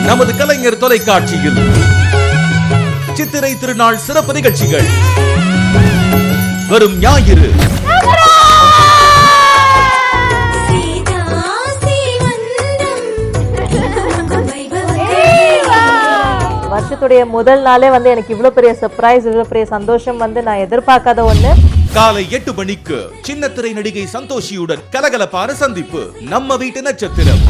நமது கலைஞர் தொலைக்காட்சியில் சித்திரை திருநாள் சிறப்பு நிகழ்ச்சிகள் வரும் ஞாயிறு வருஷத்துடைய முதல் நாளே எனக்கு இவ்வளவு பெரிய சர்ப்ரைஸ், இவ்வளவு பெரிய சந்தோஷம் நான் எதிர்பார்க்காத ஒண்ணு. காலை 8 மணிக்கு சின்னத்திரை நடிகை சந்தோஷியுடன் கலகலப்பான சந்திப்பு. நம்ம வீட்டு நட்சத்திரம்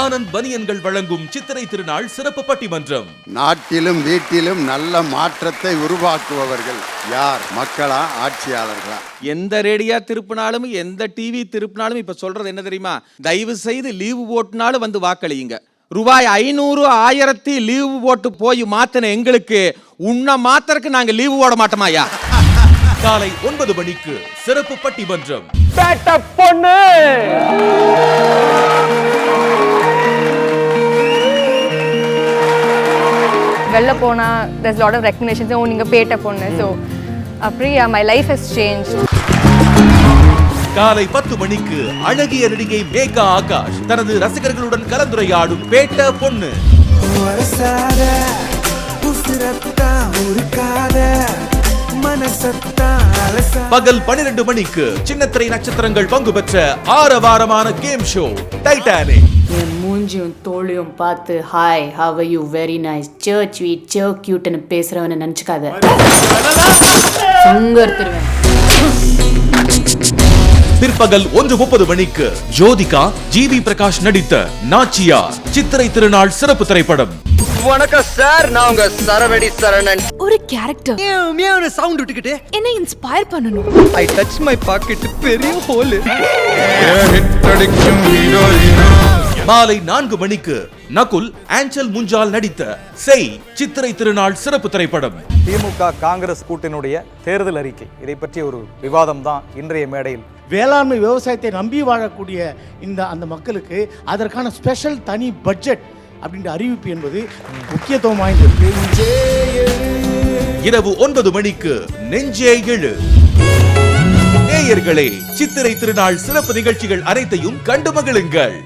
ஆனந்த் பனியன்கள் வழங்கும் சித்திரை திருநாள் சிறப்பு பட்டிமன்றம். நாட்டிலும் வீட்டிலும் நல்ல மாற்றத்தை உருவாக்குபவர்கள் யார்? மக்களா, ஆட்சியாளர்களா? எந்த ரேடியா திருப்பினாலும் எந்த டிவி திருப்பினாலும் இப்ப சொல்றது என்ன தெரியுமா? தயவு செய்து லீவு போட்டுனாலும் வந்து வாக்களியுங்க. ரூபாய் 500 1000 லீவு போட்டு போய் மாத்தின எங்களுக்கு உன்ன மாத்திரக்கு நாங்க லீவு போட மாட்டோமாயா? காலை 9 மணிக்கு சிறப்பு பட்டிமன்றம். பொண்ணு வெளில போனா there's a lot of recognition. நீங்க பேட்ட பொண்ணு. So அப்படியே my life has changed. காலை 10 மணிக்கு அழகிய நடிகை மேகா ஆகாஷ் தனது ரசிகர்களுடன் கலந்துரையாடும் பேட்ட பொண்ணு. பகல் 12 மணிக்கு சின்னத்திரை நட்சத்திரங்கள் பங்கு பெற்ற ஆரவாரமான கேம் ஷோ டைட்டானிக். என் மூஞ்சியும் தோளியும் பார்த்து hi how are you very nice சர்ச் ஸ்வீட் சோ கியூட்னு பேசுறவனை நினைச்சுக்காத, சுங்கர்த்துருவேன். பிற்பகல் 1:30 மணிக்கு ஜோதிகா ஜிவி பிரகாஷ் நடித்த நாச்சியார் சித்திரை திருநாள் சிறப்பு திரைப்படம். வணக்கம் சார், நான் உங்க சரவடி சரணன். ஒரு கேரக்டர் மியாவுன சவுண்ட் விட்டுக்கிட்டு என்ன இன்ஸ்பயர் பண்ணனும். ஐ டச் மை பாக்கெட், பெரிய ஹோல். மாலை 4 மணிக்கு நகுல் ஆஞ்சல் முஞ்சால் நடித்த செய் சித்திரை திருநாள் சிறப்பு திரைப்படம். திமுக காங்கிரஸ் கூட்டணியுடைய தேர்தல் அறிக்கை, இதை பற்றிய ஒரு விவாதம் தான் இன்றைய மேடையில். வேளாண்மை விவசாயத்தை நம்பி வாழக்கூடிய அந்த மக்களுக்கு அதற்கான ஸ்பெஷல் தனி பட்ஜெட் அப்படின்ற அறிவிப்பு என்பது முக்கியத்துவம் வாய்ந்தது. இரவு 9 மணிக்கு நெஞ்சே எழு. நேயர்களே, சித்திரை திருநாள் சிறப்பு நிகழ்ச்சிகள் அனைத்தையும் கண்டு மகிழுங்கள்.